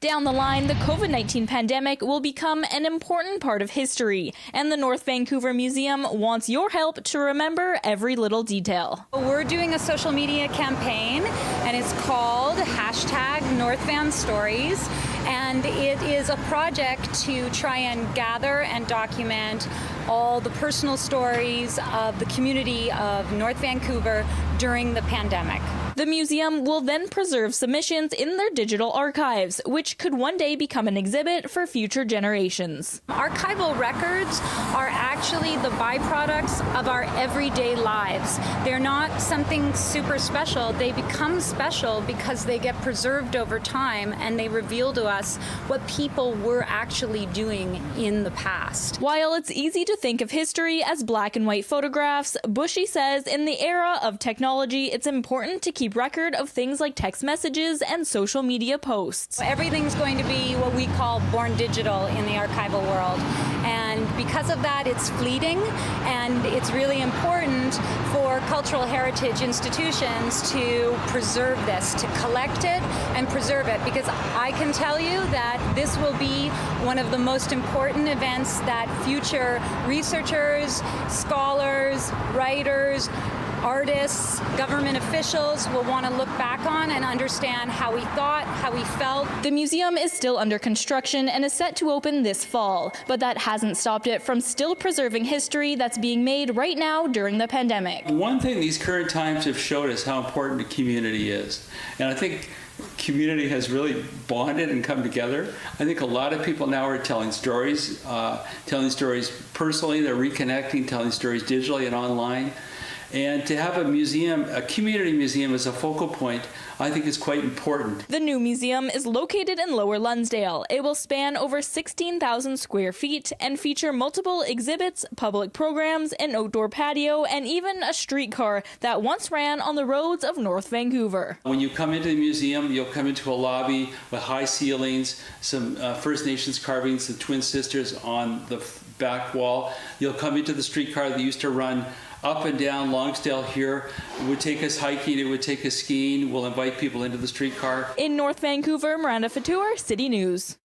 Down the line, the COVID-19 pandemic will become an important part of history, and the North Vancouver Museum wants your help to remember every little detail. We're doing a social media campaign, and it's called #NorthVanStories, and it is a project to try and gather and document all the personal stories of the community of North Vancouver during the pandemic. The museum will then preserve submissions in their digital archives, which could one day become an exhibit for future generations. Archival records are actually the byproducts of our everyday lives. They're not something super special. They become special because they get preserved over time and they reveal to us what people were actually doing in the past. While it's easy to think of history as black and white photographs, Bushy says in the era of technology, it's important to keep record of things like text messages and social media posts. Everything's going to be what we call born digital in the archival world. And because of that, it's fleeting, and it's really important for cultural heritage institutions to preserve this, to collect it and preserve it, because I can tell you that this will be one of the most important events that future researchers, scholars, writers, artists, government officials will want to look back on and understand how we thought, how we felt. The museum is still under construction and is set to open this fall, but that hasn't stopped it from still preserving history that's being made right now during the pandemic. One thing these current times have showed us how important a community is, and I think community has really bonded and come together. I think a lot of people now are telling stories personally, they're reconnecting, telling stories digitally and online. And to have a museum, a community museum as a focal point, I think is quite important. The new museum is located in Lower Lonsdale. It will span over 16,000 square feet and feature multiple exhibits, public programs, an outdoor patio, and even a streetcar that once ran on the roads of North Vancouver. When you come into the museum, you'll come into a lobby with high ceilings, some First Nations carvings, the Twin Sisters on the back wall. You'll come into the streetcar that used to run up and down Lonsdale here. It would take us hiking, it would take us skiing. We'll invite people into the streetcar. In North Vancouver, Miranda Fatour, City News.